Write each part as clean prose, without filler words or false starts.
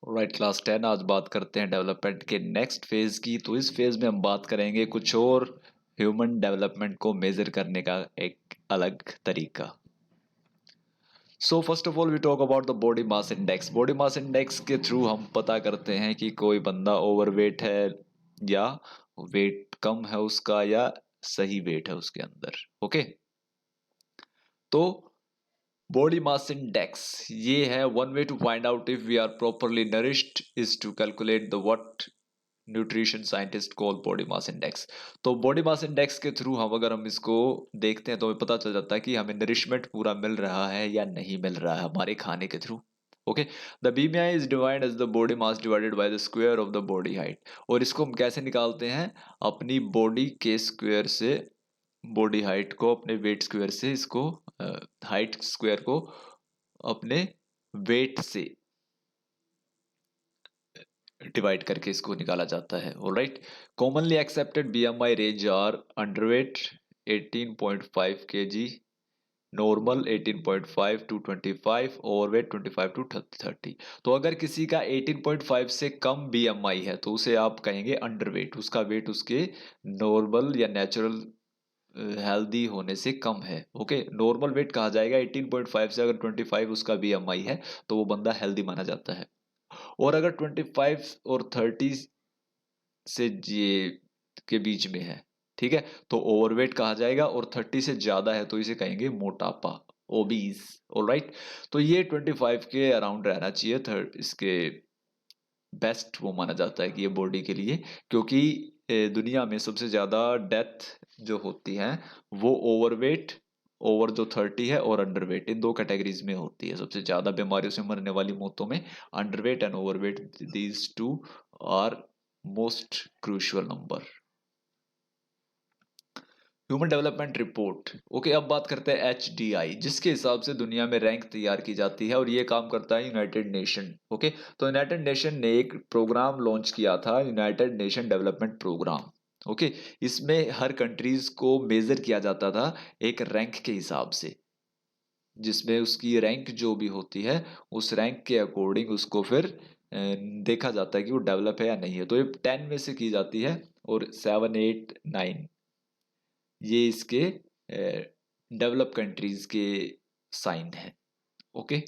Right, class 10 आज बात करते हैं डेवलपमेंट के नेक्स्ट फेज की। तो इस फेज में हम बात करेंगे कुछ और ह्यूमन डेवलपमेंट को मेजर करने का एक अलग तरीका। So first of all we talk about the body mass index. Body mass index के थ्रू हम पता करते हैं कि कोई बंदा ओवरवेट है या वेट कम है उसका, या सही वेट है उसके अंदर। ओके, तो बॉडी मास इंडेक्स ये है one way to find out if we are properly nourished is to calculate the what nutrition scientist call body mass index. तो बॉडी मास इंडेक्स के थ्रू हम इसको देखते हैं तो हमें पता चल जाता है कि हमें नरिशमेंट पूरा मिल रहा है या नहीं मिल रहा है हमारे खाने के through. Okay, the BMI is divide as the body mass divided by the square of the body height. और इसको हम कैसे निकालते हैं? अपनी बॉडी के स्क्वायर से, बॉडी हाइट को अपने वेट स्क्वायर से, इसको हाइट स्क्वायर को अपने वेट से डिवाइड करके इसको निकाला जाता है। Alright, commonly accepted BMI range are underweight 18.5 kg, normal 18.5 to 25, overweight 25 to 30। तो अगर किसी का 18.5 से कम बीएमआई है तो उसे आप कहेंगे अंडरवेट, उसका वेट उसके नॉर्मल या नेचुरल हेल्दी होने से कम है। ओके, नॉर्मल वेट कहा जाएगा 18.5 से, अगर 25 उसका बीएमआई है तो वो बंदा हेल्दी माना जाता है। और अगर 25 और 30 से ये के बीच में है, ठीक है, तो ओवरवेट कहा जाएगा। और 30 से ज्यादा है तो इसे कहेंगे मोटापा, ओबीज। ऑलराइट, तो ये 25 के अराउंड रहना चाहिए। थर्ड इसके बेस्ट वो माना जाता है कि ये बॉडी के लिए, क्योंकि दुनिया में सबसे ज्यादा डेथ जो होती है वो ओवरवेट, ओवर जो 30 है, और अंडरवेट, इन दो कैटेगरीज में होती है। सबसे ज्यादा बीमारियों से मरने वाली मौतों में underweight and overweight, these two are most crucial number. Human development report. Okay, अब बात करते हैं HDI, जिसके हिसाब से दुनिया में रैंक तैयार की जाती है, और ये काम करता है यूनाइटेड नेशन। ओके, तो यूनाइटेड नेशन ने एक प्रोग्राम लॉन्च किया था, United Nation development programme. Okay, इसमें हर कंट्रीज को मेजर किया जाता था एक रैंक के हिसाब से, जिसमें उसकी रैंक जो भी होती है उस रैंक के अकॉर्डिंग उसको फिर देखा जाता है कि वो डेवलप है या नहीं है। तो ये 10 में से की जाती है, और 7, 8, 9 ये इसके डेवलप कंट्रीज के साइन है। Okay,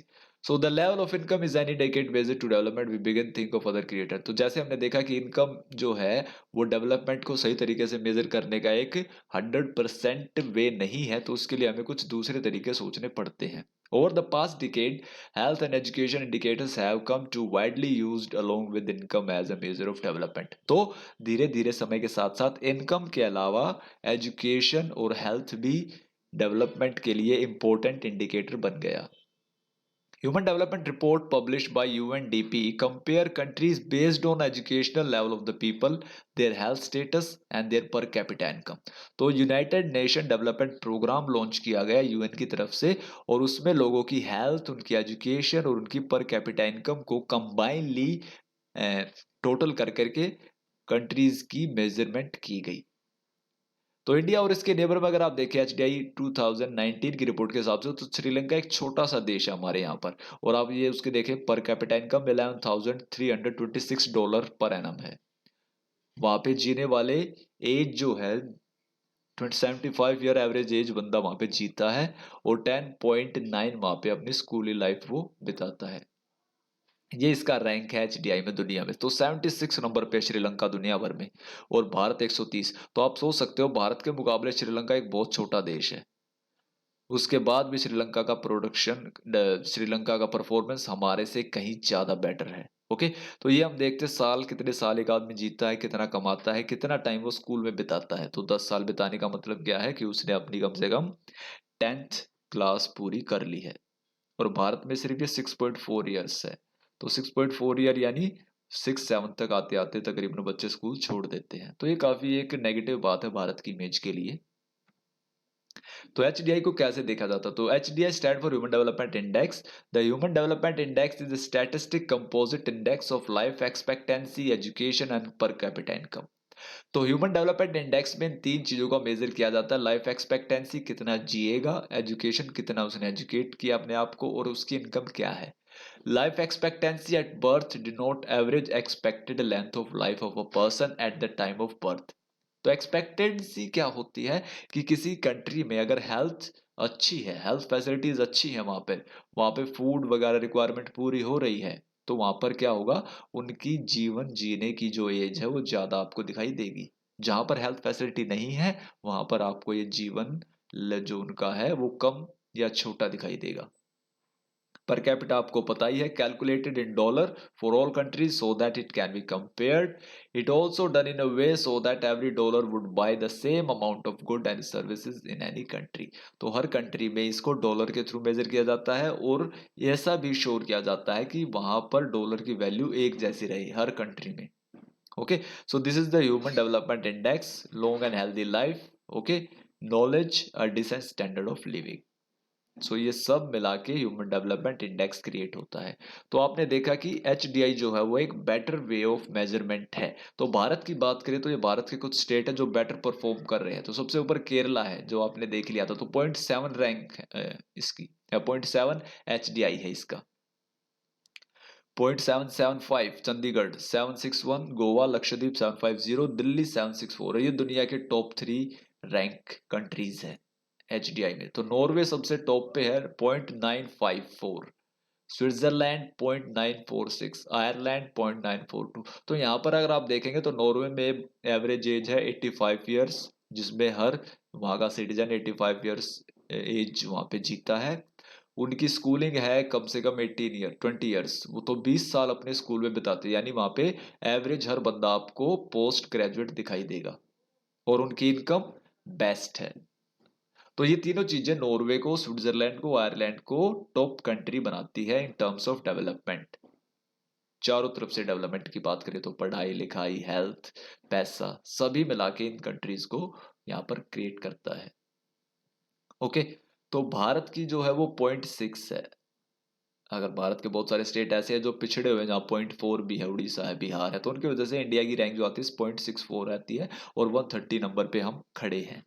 so the level of income is any decade based to development we begin think of other creator. तो जैसे हमने देखा कि इनकम जो है वो डेवलपमेंट को सही तरीके से मेजर करने का एक 100% वे नहीं है, तो उसके लिए हमें कुछ दूसरे तरीके सोचने पड़ते हैं। Over the past decade, health and education indicators have come to widely used along with income as a measure of development. तो धीरे धीरे समय के साथ साथ इनकम के अलावा एजुकेशन और हेल्थ भी डेवलपमेंट के लिए इंपॉर्टेंट इंडिकेटर बन गया। Human Development Report published by UNDP compare countries based on educational level of the people, their health status and their per capita income। तो United Nation development programme launch किया गया UN की तरफ से, और उसमें लोगों की हेल्थ, उनकी एजुकेशन और उनकी पर कैपिटा इनकम को कंबाइनली टोटल कर करके कंट्रीज की मेजरमेंट की गई। तो इंडिया और इसके नेबर में अगर आप देखें HDI 2019 की रिपोर्ट के हिसाब से, तो श्रीलंका एक छोटा सा देश है हमारे यहाँ पर, और आप ये उसके देखें per capita income $11,326 per annum है। वहां पे जीने वाले एज जो है 75 ईयर एवरेज एज बंदा वहां पे जीता है, और 10.9 वहां पे अपनी स्कूली लाइफ वो बिताता है। ये इसका रैंक है HDI में दुनिया में। तो 76 नंबर पे श्रीलंका दुनिया भर में, और भारत 130। तो आप सोच सकते हो भारत के मुकाबले श्रीलंका एक बहुत छोटा देश है, उसके बाद भी श्रीलंका का प्रोडक्शन, श्रीलंका का परफॉर्मेंस हमारे से कहीं ज्यादा बेटर है। ओके, तो ये हम देखते साल, कितने साल एक आदमी जीता है, कितना कमाता है, कितना टाइम वो स्कूल में बिताता है। तो 10 साल बिताने का मतलब क्या है कि उसने अपनी कम से कम 10th क्लास पूरी कर ली है, और भारत में सिर्फ ये 6.4 ईयर्स है। तो 6.4 ईयर यानी 6, 7 तक आते आते तकरीबन बच्चे स्कूल छोड़ देते हैं। तो ये काफी एक नेगेटिव बात है भारत की इमेज के लिए। तो HDI को कैसे देखा जाता? तो HDI stand for human development index. The human development index is statistic composite index of life expectancy, education and per capita income. तो ह्यूमन डेवलपमेंट इंडेक्स में इन 3 चीजों का मेजर किया जाता है। लाइफ एक्सपेक्टेंसी, कितना जिएगा, एजुकेशन, कितना उसने एजुकेट किया अपने आप को, और उसकी इनकम क्या है। Life expectancy at birth denote average expected length of life of a person at the time of birth. तो एक्सपेक्टेंसी क्या होती है कि किसी कंट्री में अगर हेल्थ अच्छी है, हेल्थ फैसिलिटीज अच्छी है, वहां पे फूड वगैरह रिक्वायरमेंट पूरी हो रही है, तो वहां पर क्या होगा, उनकी जीवन जीने की जो एज है वो ज्यादा आपको दिखाई देगी। जहां पर हेल्थ फैसिलिटी नहीं है, वहां पर आपको ये जीवन जो उनका है वो कम या छोटा दिखाई देगा। पर कैपिटा आपको पता ही है, calculated in dollar for all countries so that it can be compared. It also done in a way so that every dollar would by the same amount of good and services in any country. तो हर country में इसको dollar के through major किया जाता है, और ऐसा भी श्योर किया जाता है कि वहां पर डॉलर की वैल्यू एक जैसी रहे हर कंट्री में। Okay, so this is the human development index, long and healthy life, okay, knowledge, a decent standard of living. So ये सब मिला के ह्यूमन डेवलपमेंट इंडेक्स क्रिएट होता है। तो आपने देखा कि HDI जो है वो एक बेटर वे ऑफ मेजरमेंट है। तो भारत की बात करें तो ये भारत के कुछ स्टेट है जो बेटर परफॉर्म कर रहे हैं। तो सबसे ऊपर केरला है जो आपने देख लिया था, तो 0.7 रैंक है इसकी, या 0.7 HDI है इसका। 0.775 चंडीगढ़, 761 गोवा, लक्षद्वीप 750, दिल्ली 764 है। ये दुनिया के टॉप 3 रैंक कंट्रीज है HDI में। तो नॉर्वे सबसे टॉप पे है 0.954, स्विट्जरलैंड 0.946, आयरलैंड 0.942। तो यहाँ पर अगर आप देखेंगे तो नॉर्वे में एवरेज एज है 85 ईयर्स, जिसमें हर वहाँ का सिटीजन 85 ईयर्स एज वहाँ पे जीता है। उनकी स्कूलिंग है कम से कम 20 ईयर्स, वो तो 20 साल अपने स्कूल में बिताते हैं, यानी वहाँ पे एवरेज हर बंदा आपको पोस्ट ग्रेजुएट दिखाई देगा, और उनकी इनकम बेस्ट है। तो ये तीनों चीजें नॉर्वे को, स्विट्जरलैंड को, आयरलैंड को टॉप कंट्री बनाती है इन टर्म्स ऑफ डेवलपमेंट। चारों तरफ से डेवलपमेंट की बात करें तो पढ़ाई लिखाई, हेल्थ, पैसा, सभी मिला के इन कंट्रीज को यहाँ पर क्रिएट करता है। ओके, तो भारत की जो है वो 0.6 है। अगर भारत के बहुत सारे स्टेट ऐसे हैं जो पिछड़े हुए हैं, जहाँ 0.4 भी है, उड़ीसा है, बिहार है, तो उनकी वजह से इंडिया की रैंक जो आती है 0.64 आती है, और 130 नंबर पे हम खड़े हैं।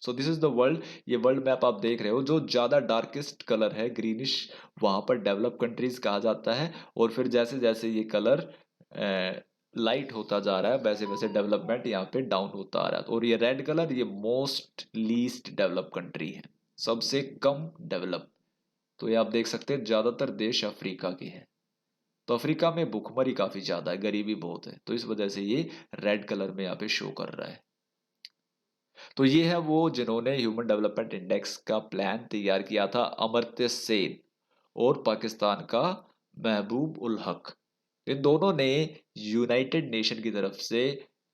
सो दिस इज द वर्ल्ड। ये वर्ल्ड मैप आप देख रहे हो, जो ज्यादा डार्केस्ट कलर है ग्रीनिश, वहां पर डेवलप कंट्रीज कहा जाता है, और फिर जैसे जैसे ये कलर लाइट होता जा रहा है वैसे वैसे डेवलपमेंट यहाँ पे डाउन होता आ रहा है। और ये रेड कलर, ये मोस्ट लीस्ट डेवलप कंट्री है, सबसे कम डेवलप। तो ये आप देख सकते हैं ज्यादातर देश अफ्रीका के हैं। तो अफ्रीका में भूखमरी काफी ज्यादा है, गरीबी बहुत है, तो इस वजह से ये रेड कलर में यहाँ पे शो कर रहा है। तो ये है वो जिन्होंने ह्यूमन डेवलपमेंट इंडेक्स का प्लान तैयार किया था, अमर्त्य सेन और पाकिस्तान का महबूब उल हक। इन दोनों ने यूनाइटेड नेशन की तरफ से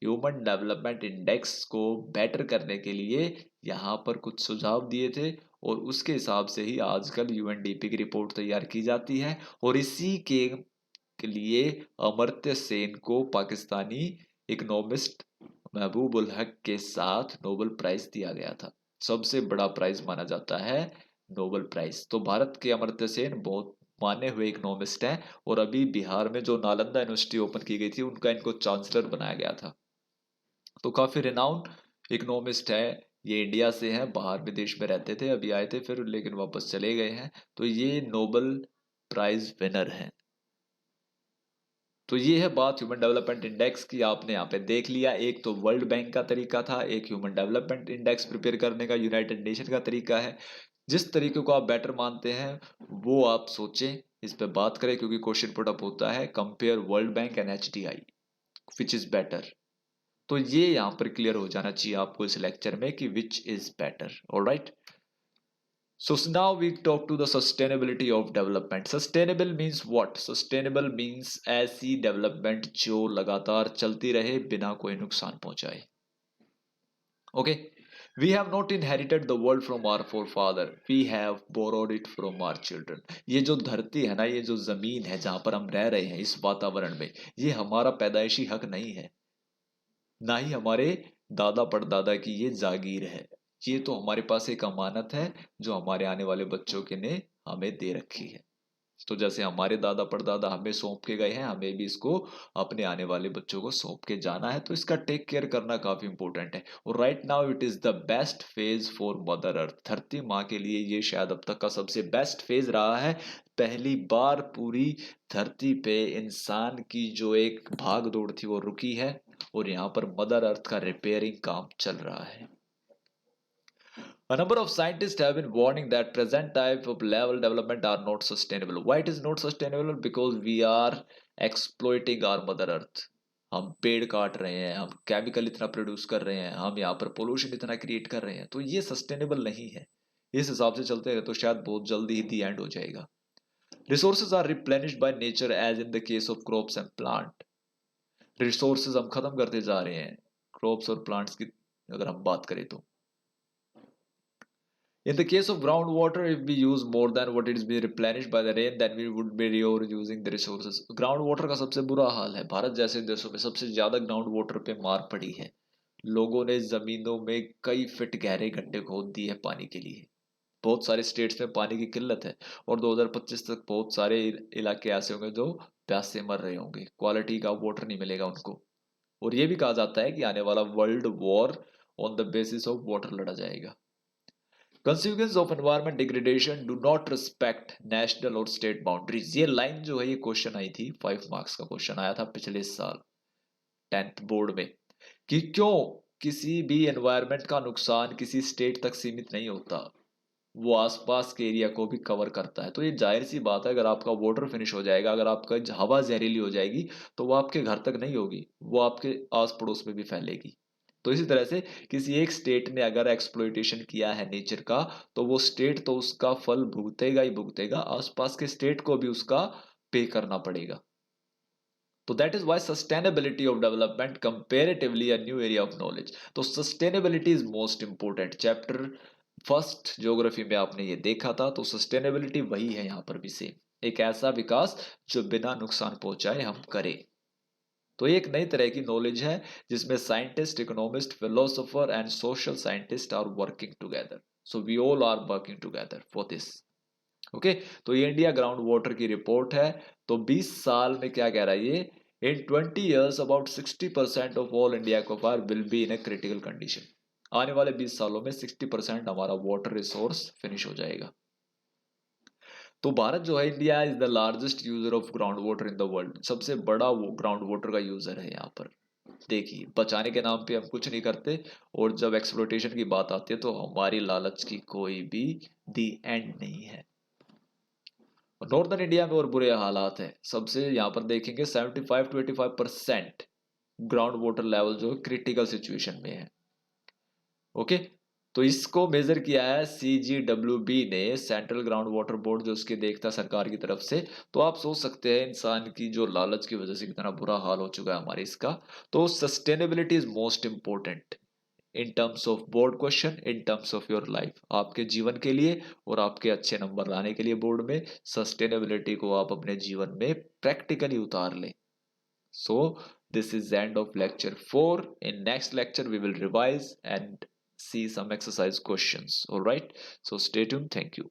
ह्यूमन डेवलपमेंट इंडेक्स को बेटर करने के लिए यहाँ पर कुछ सुझाव दिए थे, और उसके हिसाब से ही आजकल UNDP की रिपोर्ट तैयार की जाती है। और इसी के लिए अमर्त्य सेन को पाकिस्तानी इकोनॉमिस्ट महबूब उल हक के साथ नोबेल प्राइज दिया गया था। सबसे बड़ा प्राइज माना जाता है नोबेल प्राइज। तो भारत के अमर्त्य सेन बहुत माने हुए इकोनॉमिस्ट हैं, और अभी बिहार में जो नालंदा यूनिवर्सिटी ओपन की गई थी उनका इनको चांसलर बनाया गया था। तो काफी रिनाउंड इकोनॉमिस्ट है। ये इंडिया से हैं, बाहर विदेश में रहते थे, अभी आए थे फिर लेकिन वापस चले गए हैं। तो ये नोबेल प्राइज विनर हैं। तो ये है बात ह्यूमन डेवलपमेंट इंडेक्स की। आपने यहाँ पे देख लिया, एक तो वर्ल्ड बैंक का तरीका था, एक ह्यूमन डेवलपमेंट इंडेक्स प्रिपेयर करने का यूनाइटेड नेशन का तरीका है। जिस तरीके को आप बेटर मानते हैं वो आप सोचें, इस पे बात करें, क्योंकि क्वेश्चन पुट अप होता है compare world bank and HDI which is better. तो ये यहाँ पर क्लियर हो जाना चाहिए आपको इस लेक्चर में कि which is better. Alright, so now we talk to the sustainability of development. Sustainable means what? Sustainable means ऐसी development जो लगातार चलती रहे बिना कोई नुकसान पहुंचाए। Okay, we have not inherited the world from our forefather, we have borrowed it from our children. ये जो धरती है ना, ये जो जमीन है जहां पर हम रह रहे हैं इस वातावरण में, ये हमारा पैदाइशी हक नहीं है, ना ही हमारे दादा परदादा की ये जागीर है। ये तो हमारे पास एक अमानत है जो हमारे आने वाले बच्चों के ने हमें दे रखी है। तो जैसे हमारे दादा परदादा हमें सौंप के गए हैं, हमें भी इसको अपने आने वाले बच्चों को सौंप के जाना है, तो इसका टेक केयर करना काफी इंपॉर्टेंट है। और right now it is the best phase for mother earth. धरती माँ के लिए ये शायद अब तक का सबसे बेस्ट फेज रहा है। पहली बार पूरी धरती पे इंसान की जो एक भाग दौड़ थी वो रुकी है, और यहाँ पर मदर अर्थ का रिपेयरिंग काम चल रहा है। A number of scientists have been warning that present type of level development are not sustainable. Why it is not sustainable? Because we are exploiting our mother earth. हम पेड़ काट रहे हैं, हम केमिकल इतना प्रोड्यूस कर रहे हैं, हम यहाँ पर पोल्यूशन इतना क्रिएट कर रहे हैं, तो ये सस्टेनेबल नहीं है। इस हिसाब से चलते हैं तो शायद बहुत जल्दी ही दी एंड हो जाएगा। Resources are replenished by nature as in the case of crops and plant. Resources हम खत्म करते जा रहे हैं क्रॉप्स और प्लांट्स की अगर हम बात करें तो। In the case of groundwater, if we use more than what it is being replenished by the rain, then we would be reusing the resources. Groundwater का सबसे बुरा हाल है। भारत जैसे देशों में सबसे ज्यादा ग्राउंड वाटर पे मार पड़ी है। लोगों ने जमीनों में कई फीट गहरे गड्ढे खोद दिए हैं पानी के लिए। बहुत सारे स्टेट्स में पानी की किल्लत है, और 2025 तक बहुत सारे इलाके ऐसे होंगे जो प्यास से मर रहे होंगे, क्वालिटी का वाटर नहीं मिलेगा उनको। और ये भी कहा जाता है कि आने वाला world war on the basis of water लड़ा जाएगा। Consequences of environment degradation do not respect national और state boundaries। ये लाइन जो है ये क्वेश्चन आई थी, 5 मार्क्स का क्वेश्चन आया था पिछले साल 10th बोर्ड में, कि क्यों किसी भी एनवायरनमेंट का नुकसान किसी स्टेट तक सीमित नहीं होता, वो आसपास के एरिया को भी कवर करता है। तो ये जाहिर सी बात है, अगर आपका वाटर फिनिश हो जाएगा, अगर आपका हवा जहरीली हो जाएगी, तो वो आपके घर तक नहीं होगी, वो आपके आस पड़ोस में भी फैलेगी। तो इसी तरह से किसी एक स्टेट ने अगर एक्सप्लॉइटेशन किया है नेचर का, तो वो स्टेट तो उसका फल भुगतेगा ही भुगतेगा, आसपास के स्टेट को भी उसका पे करना पड़ेगा। तो that is why sustainability of development comparatively a new area of knowledge. तो sustainability is most important. Chapter first geography में आपने ये देखा था, तो सस्टेनेबिलिटी वही है यहाँ पर भी सेम, एक ऐसा विकास जो बिना नुकसान पहुंचाए हम करें। तो एक नई तरह की नॉलेज है जिसमें scientist, economist, philosopher and social scientist are working together. So we all are working together for this. Okay, तो ये इंडिया ग्राउंड वाटर की रिपोर्ट है। तो 20 साल में क्या कह रहा है ये, इन 20 years about 60% of all India aquifer will be in a critical condition. आने वाले 20 सालों में 60% हमारा वाटर रिसोर्स फिनिश हो जाएगा। तो भारत जो है, India is the largest user of ground water in the world. सबसे बड़ा वो ग्राउंड वाटर का यूजर है यहाँ पर। देखिए, बचाने के नाम पे हम कुछ नहीं करते, और जब एक्सप्लोटेशन की बात आती है तो हमारी लालच की कोई भी दी एंड नहीं है। नॉर्दर्न इंडिया में और बुरे हालात है। सबसे यहाँ पर देखेंगे 75 to 85% ग्राउंड वाटर लेवल जो क्रिटिकल सिचुएशन में है। ओके, तो इसको मेजर किया है CGWB ने, सेंट्रल ग्राउंड वाटर बोर्ड जो उसके देखता सरकार की तरफ से। तो आप सोच सकते हैं इंसान की जो लालच की वजह से कितना बुरा हाल हो चुका है हमारे इसका। तो sustainability is most important in terms of board question, in terms of your life, आपके जीवन के लिए और आपके अच्छे नंबर लाने के लिए बोर्ड में सस्टेनेबिलिटी को आप अपने जीवन में प्रैक्टिकली उतार लें। So this is the end of lecture 4. In next lecture we will revise and see some exercise questions. All right, so stay tuned. Thank you.